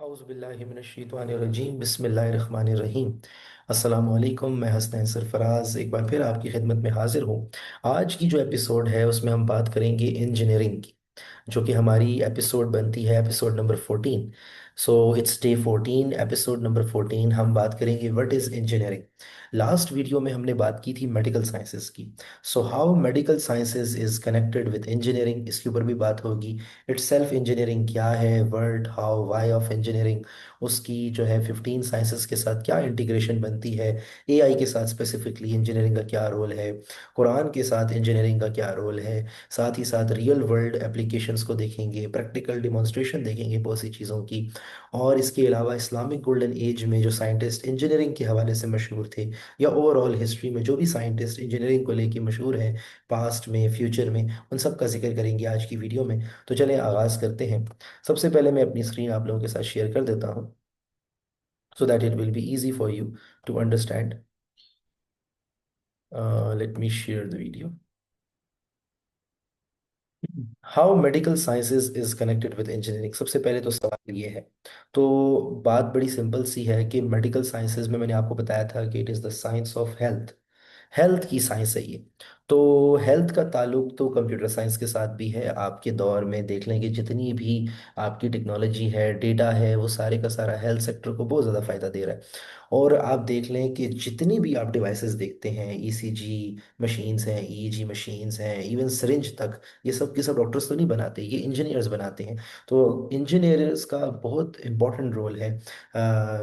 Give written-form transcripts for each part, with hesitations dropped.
औज़ुबिल्लाहिमिनश्शैतानिर्रजीम बिस्मिल्लाहिर्रहमानिर्रहीम। अस्सलाम वालेकुम। मैं हसनैन सरफराज एक बार फिर आपकी खिदमत में हाजिर हूँ। आज की जो एपिसोड है उसमें हम बात करेंगे इंजीनियरिंग की, जो कि हमारी एपिसोड बनती है episode number 14। So it's day 14, episode number 14। हम बात करेंगे what is engineering. Last video में हमने बात की थी मेडिकल साइंसेज की। So how medical sciences is connected with engineering, इसके ऊपर भी बात होगी। इटसेल्फ इंजीनियरिंग क्या है, word how why of engineering, उसकी जो है 15 साइंसेस के साथ क्या इंटीग्रेशन बनती है, एआई के साथ स्पेसिफिकली इंजीनियरिंग का क्या रोल है, कुरान के साथ इंजीनियरिंग का क्या रोल है। साथ ही साथ रियल वर्ल्ड एप्लीकेशंस को देखेंगे, प्रैक्टिकल डिमॉन्स्ट्रेशन देखेंगे बहुत सी चीज़ों की। और इसके अलावा इस्लामिक गोल्डन एज में जो साइंटिस्ट इंजीनियरिंग के हवाले से मशहूर थे, या ओवरऑल हिस्ट्री में जो भी साइंटिस्ट इंजीनियरिंग को लेके मशहूर हैं, पास्ट में फ्यूचर में, उन सब का जिक्र करेंगे आज की वीडियो में। तो चलें आगाज़ करते हैं। सबसे पहले मैं अपनी स्क्रीन आप लोगों के साथ शेयर कर देता हूं, so that it will be easy for you to understand. Let me share the video. How medical sciences is connected with engineering. सबसे पहले तो सवाल ये है, तो बात बड़ी सिंपल सी है कि मेडिकल साइंसेज में मैंने आपको बताया था कि it is the science of health. Health की साइंस है ये। तो हेल्थ का ताल्लुक तो कंप्यूटर साइंस के साथ भी है। आपके दौर में देख लें कि जितनी भी आपकी टेक्नोलॉजी है, डेटा है, वो सारे का सारा हेल्थ सेक्टर को बहुत ज़्यादा फायदा दे रहा है। और आप देख लें कि जितनी भी आप डिवाइसेस देखते हैं, ईसीजी मशीन्स हैं, ईईजी मशीन्स हैं, इवन सिरिंज तक, ये सब के सब डॉक्टर्स तो नहीं बनाते, ये इंजीनियर्स बनाते हैं। तो इंजीनियर्स का बहुत इंपॉर्टेंट रोल है।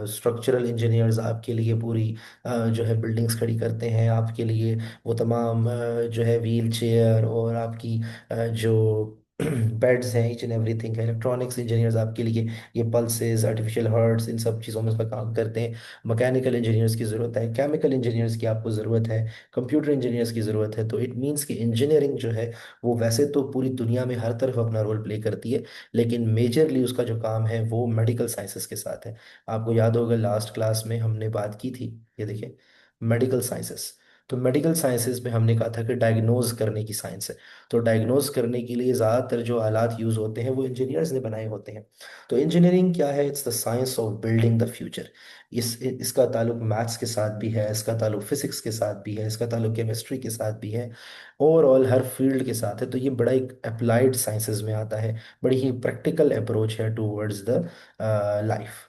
स्ट्रक्चरल इंजीनियर्स आपके लिए पूरी जो है बिल्डिंग्स खड़ी करते हैं आपके लिए। वो तमाम जो है व्हील चेयर और आपकी जो बेड्स हैं, ईच एंड एवरीथिंग है। इलेक्ट्रॉनिक्स इंजीनियर्स आपके लिए ये पल्सेस, आर्टिफिशियल हार्ट्स, इन सब चीज़ों में उसका काम करते हैं। मैकेनिकल इंजीनियर्स की ज़रूरत है, केमिकल इंजीनियर्स की आपको ज़रूरत है, कंप्यूटर इंजीनियर्स की ज़रूरत है। तो इट मीन्स कि इंजीनियरिंग जो है वो वैसे तो पूरी दुनिया में हर तरफ अपना रोल प्ले करती है, लेकिन मेजरली उसका जो काम है वो मेडिकल साइंसेस के साथ है। आपको याद होगा लास्ट क्लास में हमने बात की थी, ये देखिए, मेडिकल साइंसेस। तो मेडिकल साइंसेज में हमने कहा था कि डायग्नोज करने की साइंस है। तो डायग्नोज करने के लिए ज़्यादातर जो आलात यूज़ होते हैं वो इंजीनियर्स ने बनाए होते हैं। तो इंजीनियरिंग क्या है? It's the science of building the future. इसका ताल्लुक मैथ्स के साथ भी है, इसका ताल्लुक फिजिक्स के साथ भी है, इसका ताल्लुक केमिस्ट्री के साथ भी है, ओवरऑल हर फील्ड के साथ है। तो ये बड़ा एक अप्लाइड साइंसेज में आता है, बड़ी ही प्रैक्टिकल अप्रोच है टूवर्ड्स द लाइफ।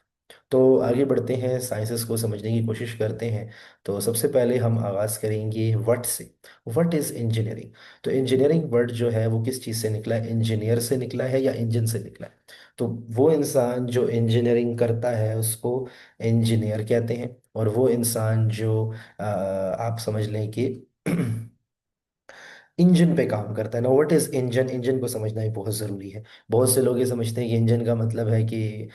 तो आगे बढ़ते हैं, साइंसेस को समझने की कोशिश करते हैं। तो सबसे पहले हम आगाज़ करेंगे व्हाट से। What is engineering? तो इंजीनियरिंग वर्ड जो है वो किस चीज़ से निकला है? इंजीनियर से निकला है या इंजन से निकला है? तो वो इंसान जो इंजीनियरिंग करता है उसको इंजीनियर कहते हैं। और वो इंसान जो आप समझ लें कि इंजन पे काम करता है ना। What is engine? इंजन को समझना ही बहुत ज़रूरी है। बहुत से लोग ये समझते हैं कि इंजन का मतलब है कि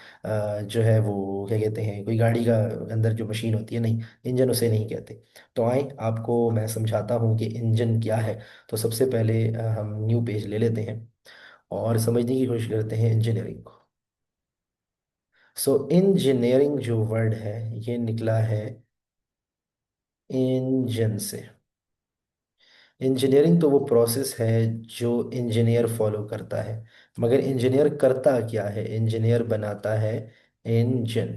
जो है वो क्या कहते हैं, कोई गाड़ी का अंदर जो मशीन होती है, नहीं, इंजन उसे नहीं कहते। तो आए आपको मैं समझाता हूँ कि इंजन क्या है। तो सबसे पहले हम न्यू पेज ले लेते हैं और समझने की कोशिश करते हैं इंजीनियरिंग को। सो इंजीनियरिंग जो वर्ड है ये निकला है इंजन से। इंजीनियरिंग तो वो प्रोसेस है जो इंजीनियर फॉलो करता है, मगर इंजीनियर करता क्या है? इंजीनियर बनाता है इंजन।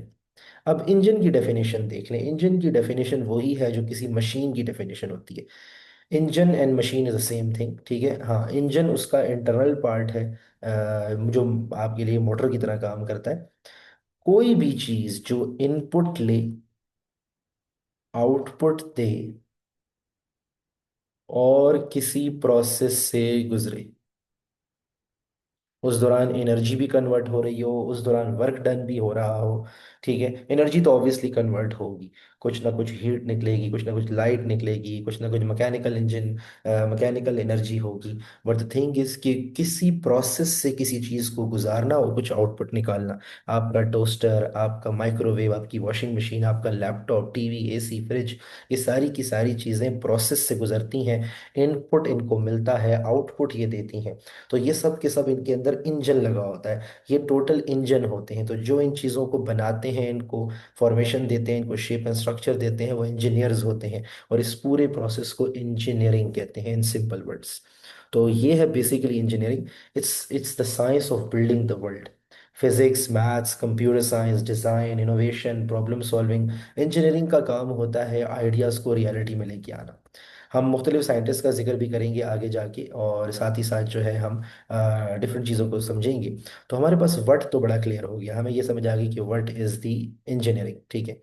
अब इंजन की डेफिनेशन देख लें। इंजन की डेफिनेशन वही है जो किसी मशीन की डेफिनेशन होती है। Engine and machine is the same thing, ठीक है। हाँ, इंजन उसका इंटरनल पार्ट है, जो आपके लिए मोटर की तरह काम करता है। कोई भी चीज जो इनपुट ले, आउटपुट दे और किसी प्रोसेस से गुजरे, उस दौरान एनर्जी भी कन्वर्ट हो रही हो, उस दौरान वर्क डन भी हो रहा हो, ठीक है। एनर्जी तो ऑब्वियसली कन्वर्ट होगी, कुछ ना कुछ हीट निकलेगी, कुछ ना कुछ लाइट निकलेगी, कुछ ना कुछ मैकेनिकल इंजन, मैकेनिकल एनर्जी होगी। बट द थिंग इज कि किसी प्रोसेस से किसी चीज़ को गुजारना और कुछ आउटपुट निकालना। आपका टोस्टर, आपका माइक्रोवेव, आपकी वॉशिंग मशीन, आपका लैपटॉप, टीवी, एसी, फ्रिज, ये सारी की सारी चीज़ें प्रोसेस से गुजरती हैं। इनपुट इनको मिलता है, आउटपुट ये देती हैं। तो ये सब के सब इनके अंदर इंजन लगा होता है। ये टोटल इंजन होते हैं। तो जो इन चीज़ों को बनाते हैं, इनको फॉर्मेशन देते हैं, इनको शेप एंड स्ट्रक्चर देते हैं, वो इंजीनियर्स होते हैं। और इस पूरे प्रोसेस को इंजीनियरिंग कहते हैं इन सिंपल वर्ड्स। तो ये है basically engineering. It's the science of building the world. Physics, maths, computer science, design, innovation, problem solving. Engineering का काम होता है आइडियाज़ को रियलिटी में लेके आना। हम मुख्तलिफ साइंटिस्ट का जिक्र भी करेंगे आगे जाके, और साथ ही साथ जो है हम डिफरेंट चीज़ों को समझेंगे। तो हमारे पास व्हाट तो बड़ा क्लियर हो गया, हमें ये समझ आ गई कि व्हाट इज़ दी इंजीनियरिंग। ठीक है,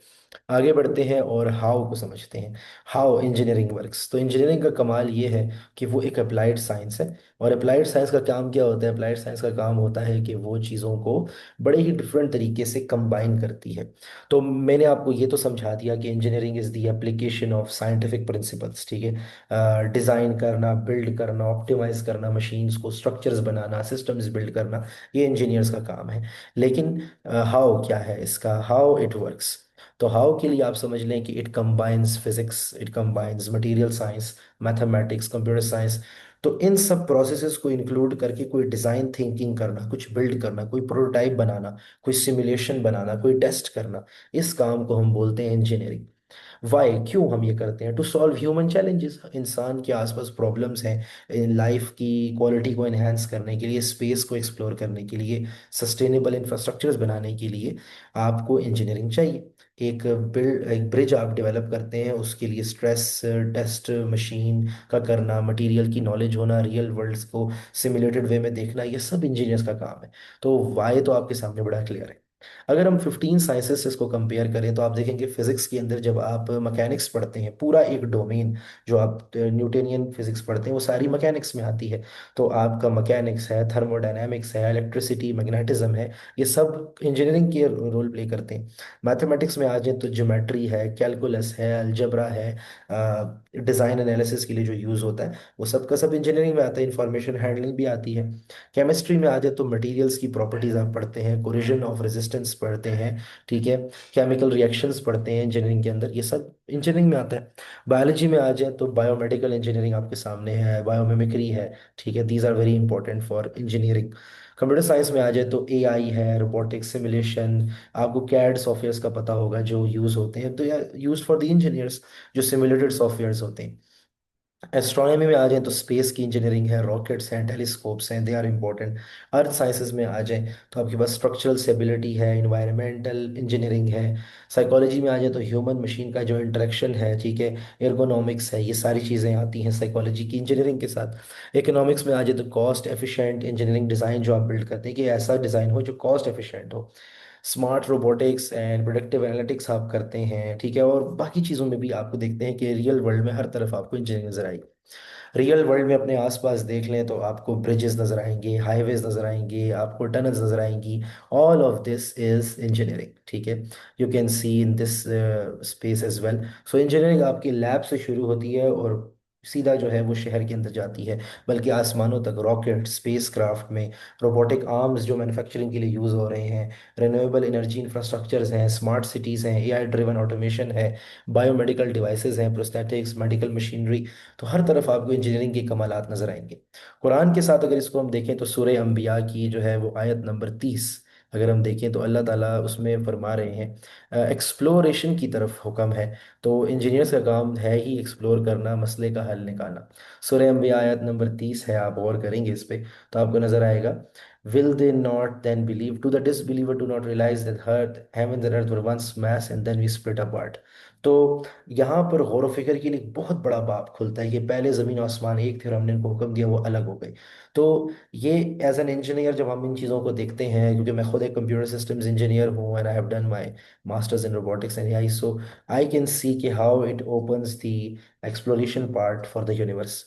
आगे बढ़ते हैं और हाउ को समझते हैं। How engineering works. तो इंजीनियरिंग का कमाल ये है कि वो एक अप्लाइड साइंस है। और अप्लाइड साइंस का काम क्या होता है? अप्लाइड साइंस का काम होता है कि वो चीज़ों को बड़े ही डिफरेंट तरीके से कंबाइन करती है। तो मैंने आपको ये तो समझा दिया कि engineering is the application of scientific principles. ठीक है, डिज़ाइन करना, बिल्ड करना, ऑप्टिमाइज करना, मशीन्स को, स्ट्रक्चर्स बनाना, सिस्टम्स बिल्ड करना, ये इंजीनियर्स का काम है। लेकिन हाउ क्या है इसका? How it works. तो हाउ के लिए आप समझ लें कि it combines physics, it combines material science, mathematics, computer science. तो इन सब प्रोसेसेस को इंक्लूड करके कोई डिज़ाइन थिंकिंग करना, कुछ बिल्ड करना, कोई प्रोटोटाइप बनाना, कोई सिमुलेशन बनाना, कोई टेस्ट करना, इस काम को हम बोलते हैं इंजीनियरिंग। वाई, क्यों हम ये करते हैं? To solve human challenges. इंसान के आसपास प्रॉब्लम्स हैं, इन लाइफ की क्वालिटी को एनहेंस करने के लिए, स्पेस को एक्सप्लोर करने के लिए, सस्टेनेबल इंफ्रास्ट्रक्चर्स बनाने के लिए आपको इंजीनियरिंग चाहिए। एक ब्रिज आप डेवलप करते हैं, उसके लिए स्ट्रेस टेस्ट मशीन का करना, मटेरियल की नॉलेज होना, रियल वर्ल्ड्स को सिमुलेटेड वे में देखना, ये सब इंजीनियर्स का काम है। तो वाई तो आपके सामने बड़ा क्लियर है। अगर हम 15 साइंसेस से इसको कंपेयर करें तो आप देखेंगे फिजिक्स के अंदर जब आप मैकेनिक्स पढ़ते हैं, पूरा एक डोमेन जो आप न्यूटोनियन फिजिक्स पढ़ते हैं वो सारी मैकेनिक्स में आती है। तो आपका मैकेनिक्स है, थर्मोडायनेमिक्स है, इलेक्ट्रिसिटी, मैग्नेटिज्म है, ये सब इंजीनियरिंग के रोल प्ले करते हैं। मैथमेटिक्स में आ जाए तो ज्योमेट्री है, कैलकुलस है, अलजेब्रा है, डिज़ाइन एनालिसिस के लिए जो यूज़ होता है वो सब का सब इंजीनियरिंग में आता है। इंफॉर्मेशन हैंडलिंग भी आती है। केमिस्ट्री में आ जाए तो मटेरियल्स की प्रॉपर्टीज आप पढ़ते हैं, कोरिजन ऑफ रेजिस्टेंस पढ़ते हैं। ठीक है, केमिकल रिएक्शंस पढ़ते हैं इंजीनियरिंग के अंदर, ये सब इंजीनियरिंग में आता है। बायोलॉजी में आ जाए तो बायोमेडिकल इंजीनियरिंग आपके सामने है, बायोमिमिक्री है। ठीक है, these are very important for engineering. Computer science में आ जाए तो एआई है, रोबोटिक्स, सिमुलेशन। आपको कैड सॉफ्टवेयर्स का पता होगा जो यूज़ होते हैं, तो या यूज फॉर द इंजीनियर्स, जो सिमुलेटेड सॉफ्टवेयर्स होते हैं। एस्ट्रोनॉमी में आ जाए तो स्पेस की इंजीनियरिंग है, रॉकेट्स हैं, टेलीस्कोप्स हैं, they are important. Earth sciences में आ जाए तो आपके पास स्ट्रक्चरल स्टेबिलिटी है, इन्वायरमेंटल इंजीनियरिंग है। साइकोलॉजी में आ जाए तो ह्यूमन मशीन का जो इंटरेक्शन है, ठीक है, एर्गोनॉमिक्स है, ये सारी चीज़ें आती हैं साइकोलॉजी की इंजीनियरिंग के साथ। इकोनॉमिक्स में आ जाए तो कॉस्ट एफिशिएंट इंजीनियरिंग डिज़ाइन जो आप बिल्ड करते हैं कि ऐसा डिज़ाइन हो जो कॉस्ट एफिशिएंट हो। Smart robotics and productive analytics आप करते हैं। ठीक है, और बाकी चीज़ों में भी आपको देखते हैं कि रियल वर्ल्ड में हर तरफ आपको इंजीनियरिंग नजर आएगी। रियल वर्ल्ड में अपने आसपास देख लें तो आपको ब्रिजेस नजर आएंगे, हाईवेज नजर आएंगे, आपको टनल्स नजर आएंगी। All of this is engineering. ठीक है, you can see in this space as well. So engineering आपकी लैब से शुरू होती है और सीधा जो है वो शहर के अंदर जाती है, बल्कि आसमानों तक, रॉकेट, स्पेस क्राफ्ट में, रोबोटिक आर्म्स जो मैन्युफैक्चरिंग के लिए यूज़ हो रहे हैं, रिन्यूएबल एनर्जी इंफ्रास्ट्रक्चर्स हैं, स्मार्ट सिटीज़ हैं, एआई ड्रिवन ऑटोमेशन है, बायोमेडिकल डिवाइसेस हैं, प्रोस्थेटिक्स, मेडिकल मशीनरी। तो हर तरफ आपको इंजीनियरिंग के कमालात नजर आएंगे। कुरान के साथ अगर इसको हम देखें तो सूरह अंबिया की जो है वो आयत नंबर 30 अगर हम देखें तो अल्लाह ताला उसमें फरमा रहे हैं, एक्सप्लोरेशन की तरफ हुक्म है। तो इंजीनियर्स का काम है ही एक्सप्लोर करना, मसले का हल निकालना। सूरह अंबिया आयत नंबर 30 है, आप गौर करेंगे इस पे तो आपको नजर आएगा। Will they not then believe? To the disbeliever, do not realize that heaven and earth were once mass and then we split apart. तो यहाँ पर गौर व फिक्र के लिए एक बहुत बड़ा बाब खुलता है कि पहले ज़मीन आसमान एक थे और हमने इनको हुक्म दिया वो अलग हो गए। तो ये एज एन इंजीनियर जब हम इन चीज़ों को देखते हैं, क्योंकि मैं खुद एक कंप्यूटर सिस्टम्स इंजीनियर हूँ and I have done my masters in robotics and AI, so I can see कि how it opens the exploration part for the universe.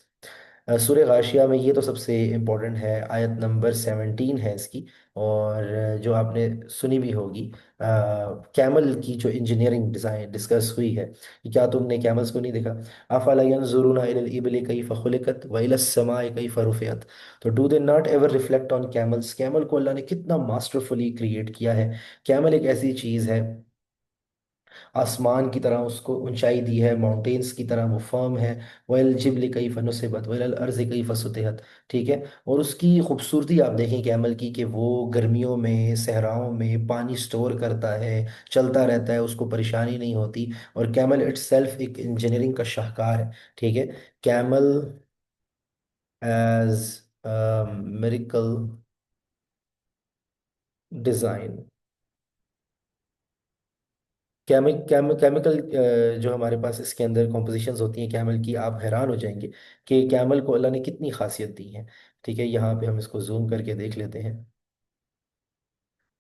सूर्य गाशिया में ये तो सबसे इम्पोर्टेंट है, आयत नंबर 17 है इसकी। और जो आपने सुनी भी होगी, कैमल की जो इंजीनियरिंग डिज़ाइन डिस्कस हुई है कि क्या तुमने कैमल्स को नहीं देखा? अफला यंजुरूना इलल इबली कैफ खुलिकत व इलस समाई कैफ रुफियत। तो do they not ever reflect on camels? Camel को अल्लाह ने कितना मास्टरफुली क्रिएट किया है। कैमल एक ऐसी चीज़ है, आसमान की तरह उसको ऊंचाई दी है, माउंटेन्स की तरह वो फर्म है। वल जिबल कई फनुसिबत वल अर्ज कई फसुतिहत। ठीक है, और उसकी खूबसूरती आप देखें कैमल की कि वो गर्मियों में सहराओं में पानी स्टोर करता है, चलता रहता है, उसको परेशानी नहीं होती। और कैमल इट्सेल्फ एक इंजीनियरिंग का शाहकार है। ठीक है, camel as miracle design, chemical जो हमारे पास इसके अंदर कॉम्पोजिशंस होती हैं कैमल की, आप हैरान हो जाएंगे कि कैमल को अल्लाह ने कितनी खासियत दी है। ठीक है, यहाँ पे हम इसको जूम करके देख लेते हैं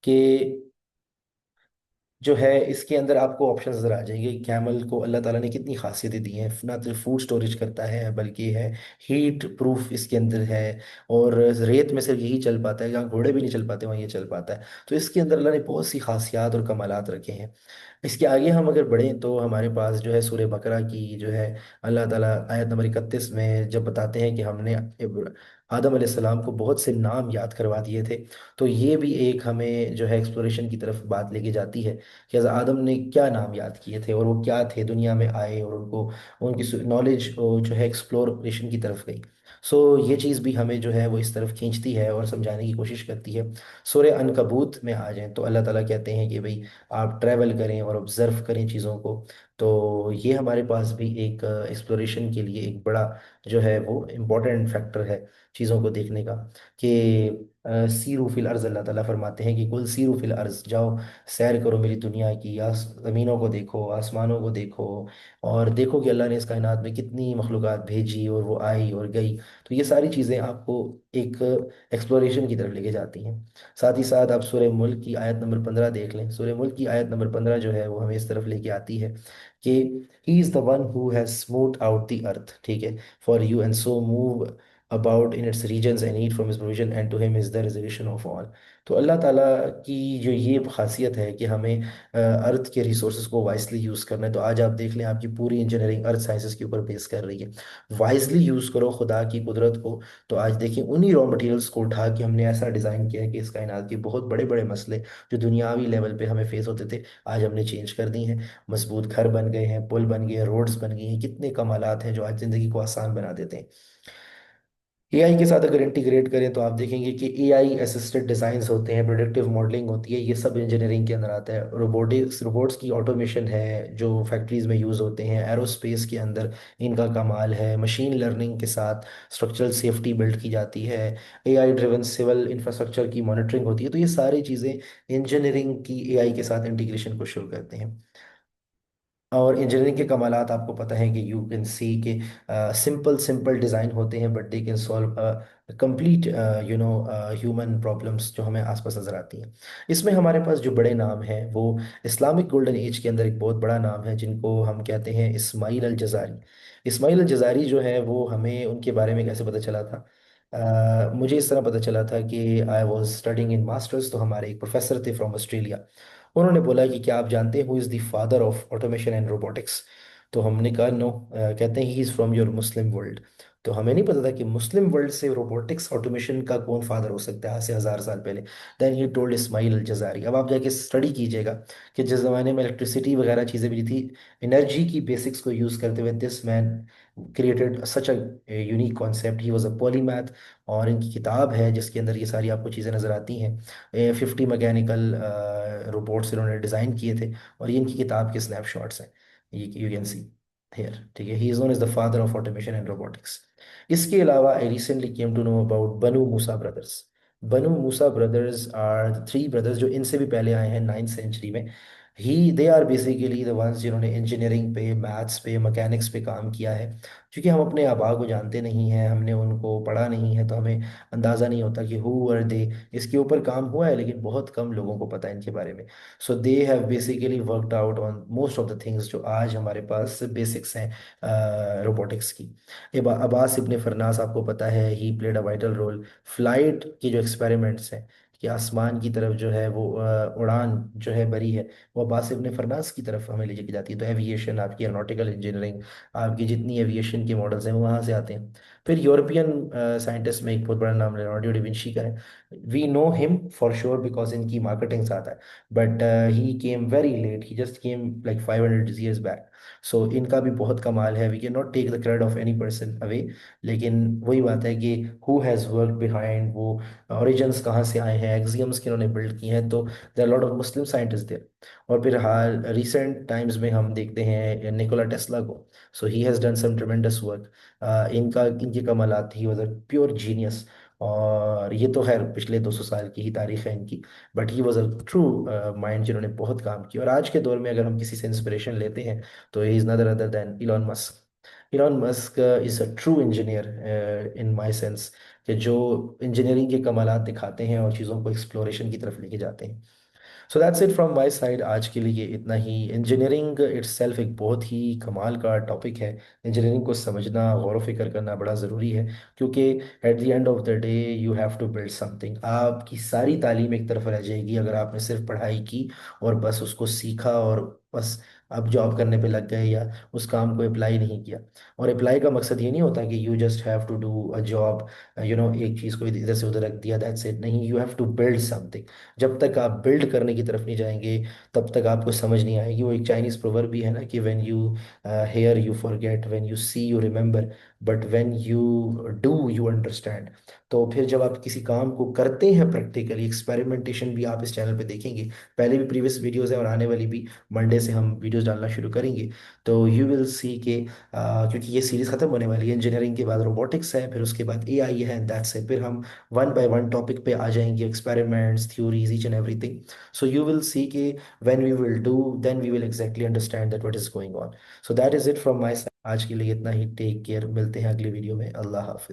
कि जो है इसके अंदर आपको ऑप्शन नजर आ जाएंगे। कैमल को अल्लाह ताला ने कितनी खासियतें दी हैं, ना सिर्फ फूड स्टोरेज करता है बल्कि है हीट प्रूफ इसके अंदर है। और रेत में सिर्फ यही चल पाता है, जहाँ घोड़े भी नहीं चल पाते वहाँ ये चल पाता है। तो इसके अंदर अल्लाह ने बहुत सी खासियात और कमालात रखे हैं। इसके आगे हम अगर बढ़ें तो हमारे पास जो है सूर्य बकरा की जो है अल्लाह ताला आयत नंबर 31 में जब बताते हैं कि हमने आदम अलैहिस्सलाम को बहुत से नाम याद करवा दिए थे। तो ये भी एक हमें जो है एक्सप्लोरेशन की तरफ बात लेके जाती है कि हज़रत आदम ने क्या नाम याद किए थे और वो क्या थे, दुनिया में आए और उनको उनकी नॉलेज जो है एक्सप्लोरेशन की तरफ गई। सो ये चीज़ भी हमें जो है वो इस तरफ खींचती है और समझाने की कोशिश करती है। सूरह अनकबूत में आ जाएं तो अल्लाह ताला कहते हैं कि भाई आप ट्रैवल करें और ऑब्जर्व करें चीज़ों को। तो ये हमारे पास भी एक एक्सप्लोरेशन के लिए एक बड़ा जो है वो इम्पोर्टेंट फैक्टर है चीज़ों को देखने का। कि सीरू फिल अर्ज, अल्लाह ताला फरमाते हैं कि कुल सीरू फिल अर्ज, जाओ सैर करो मेरी दुनिया की, या ज़मीनों को देखो, आसमानों को देखो, और देखो कि अल्लाह ने इस कायनात में कितनी मखलूक़ात भेजी और वो आई और गई। तो ये सारी चीज़ें आपको एक एक्सप्लोरेशन की तरफ लेके जाती हैं। साथ ही साथ आप सूरह मुल्क की आयत नंबर 15 देख लें। सूरह मुल्क की आयत नंबर 15 जो है वो हमें इस तरफ लेके आती है कि he is the one who has smooth out the earth, ठीक है, for you and so move about in its regions and eat from his provision and to him is the resurrection of all। तो अल्लाह ताला की जो ये खासियत है कि हमें अर्थ के रिसोर्सेज को वाइजली यूज़ करना है। तो आज आप देख लें आपकी पूरी इंजीनियरिंग अर्थ साइंसेस के ऊपर बेस कर रही है। वाइजली यूज़ करो खुदा की कुदरत को। तो आज देखिए उन्हीं रॉ मटेरियल्स को उठा के हमने ऐसा डिज़ाइन किया है कि इस कायनात के बहुत बड़े बड़े मसले जो दुनियावी लेवल पे हमें फेस होते थे, आज हमने चेंज कर दी हैं। मजबूत घर बन गए हैं, पुल बन गए हैं, रोड्स बन गई हैं, कितने कमालात हैं जो आज ज़िंदगी को आसान बना देते हैं। एआई के साथ अगर इंटीग्रेट करें तो आप देखेंगे कि एआई असिस्टेड डिज़ाइंस होते हैं, प्रोडक्टिव मॉडलिंग होती है, ये सब इंजीनियरिंग के अंदर आता है। रोबोट्स की ऑटोमेशन है जो फैक्ट्रीज में यूज़ होते हैं, एरोस्पेस के अंदर इनका कमाल है। मशीन लर्निंग के साथ स्ट्रक्चरल सेफ्टी बिल्ड की जाती है। एआई ड्रिवन सिविल इंफ्रास्ट्रक्चर की मॉनिटरिंग होती है। तो ये सारी चीज़ें इंजीनियरिंग की एआई के साथ इंटीग्रेशन को शुरू करते हैं। और इंजीनियरिंग के कमालात आपको पता है कि यू कैन सी के सिंपल सिंपल डिज़ाइन होते हैं but they can solve complete human problems जो हमें आसपास नज़र आती हैं। इसमें हमारे पास जो बड़े नाम हैं वो इस्लामिक गोल्डन एज के अंदर एक बहुत बड़ा नाम है जिनको हम कहते हैं इस्माइल अल जज़ारी। इस्माइल अल जज़ारी जो है वो हमें उनके बारे में कैसे पता चला था? मुझे इस तरह पता चला था कि I was studying in masters, तो हमारे एक प्रोफेसर थे फ्रॉम ऑस्ट्रेलिया। उन्होंने बोला कि क्या आप जानते हैं who is the father of automation and robotics? तो हमने कहा नो। कहते हैं he is from your Muslim world. तो हमें नहीं पता था कि मुस्लिम वर्ल्ड से रोबोटिक्स ऑटोमेशन का कौन फादर हो सकता है आज से 1000 साल पहले। देन ही टोल्ड इस्माइल अल जज़ारी। अब आप जाके स्टडी कीजिएगा कि जिस ज़माने में इलेक्ट्रिसिटी वगैरह चीज़ें भी थी, एनर्जी की बेसिक्स को यूज़ करते हुए this man created such a unique concept, he was a polymath. और इनकी किताब है जिसके अंदर ये सारी आपको चीज़ें नज़र आती हैं। 50 मैकेनिकल रोबोट्स इन्होंने डिज़ाइन किए थे और ये इनकी किताब के स्नैपशॉट्स हैं। ये यू कैन सी हियर, ठीक है। He is known as the father of automation and robotics. इसके अलावा I recently came to know about Banu Musa brothers. Banu Musa brothers are three brothers जो इनसे भी पहले आए हैं 9th सेंचुरी में। He they are basically the ones जिन्होंने इंजीनियरिंग पे, मैथ्स पे, मैकेनिक्स पे काम किया है। क्योंकि हम अपने आबा को जानते नहीं हैं, हमने उनको पढ़ा नहीं है, तो हमें अंदाज़ा नहीं होता कि हु आर दे। इसके ऊपर काम हुआ है लेकिन बहुत कम लोगों को पता है इनके बारे में। So they have basically worked out on most of the things जो आज हमारे पास बेसिक्स हैं रोबोटिक्स की। अब्बास इब्ने फरनास आपको पता है, he played a vital role. Flight के जो एक्सपेरिमेंट्स हैं कि आसमान की तरफ जो है वो उड़ान जो है बरी है, वो अब्बास इब्ने फरनास की तरफ हमें ले जाके जाती है। तो एविएशन, आपकी एरोनॉटिकल इंजीनियरिंग, आपकी जितनी एविएशन के मॉडल्स हैं वो वहाँ से आते हैं। फिर यूरोपियन साइंटिस्ट में एक बहुत बड़ा नाम लियोनार्डो डा विंची का है। We know him for sure because इनकी मार्केटिंग से आता है। But he came very late, he just came like 500 years back. So इनका भी बहुत कमाल है। We can not take the credit of any person away. लेकिन वही बात है कि हु हैज़ वर्क बिहाइंड, वो ओरिजिन्स कहाँ से आए हैं, एक्सियम्स किन्होंने बिल्ड किए हैं। तो there lot of Muslim scientist there. और फिर हाल रिसेंट टाइम्स में हम देखते हैं निकोला टेस्ला को। So he has done some tremendous work. इनकी कमालात, he was a pure genius. और ये तो खैर पिछले 200 साल की ही तारीख है इनकी। But he was a true mind जिन्होंने बहुत काम किया। और आज के दौर में अगर हम किसी से इंस्पिरेशन लेते हैं तो ही इज़ नदर other than Elon Musk. Elon Musk is a true engineer in my sense, कि जो इंजीनियरिंग के कमालात दिखाते हैं और चीज़ों को एक्सप्लोरेशन की तरफ लेके जाते हैं। So that's it from my side. आज के लिए इतना ही। इंजीनियरिंग इट्सेल्फ एक बहुत ही कमाल का टॉपिक है। इंजीनियरिंग को समझना, गौर व फिक्र करना बड़ा ज़रूरी है, क्योंकि at the end of the day you have to build something. आपकी सारी तालीम एक तरफ रह जाएगी अगर आपने सिर्फ पढ़ाई की और बस उसको सीखा और बस अब जॉब करने पे लग गए, या उस काम को अप्लाई नहीं किया। और अप्लाई का मकसद ये नहीं होता कि you just have to do a job, एक चीज़ को इधर से उधर रख दिया, दैट्स इट। नहीं, you have to build something. जब तक आप बिल्ड करने की तरफ नहीं जाएंगे तब तक आपको समझ नहीं आएगी। वो एक चाइनीज प्रोवर्ब भी है ना कि when you hear you forget, when you see you remember, but when you do you understand. तो फिर जब आप किसी काम को करते हैं प्रैक्टिकली, एक्सपेरिमेंटेशन भी आप इस चैनल पे देखेंगे। पहले भी प्रीवियस वीडियोस हैं और आने वाली भी मंडे से हम वीडियोस डालना शुरू करेंगे। तो यू विल सी के क्योंकि ये सीरीज खत्म होने वाली है, इंजीनियरिंग के बाद रोबोटिक्स है, फिर उसके बाद एआई है, एंड दैट्स इट। फिर हम वन बाय वन टॉपिक पे आ जाएंगे, experiments, theories, each and everything. So you will see कि when we will do, then we will exactly understand that what is going on. So that is it from my side। आज के लिए इतना ही। Take care, मिलते हैं अगली video में। अल्लाह हाफिज।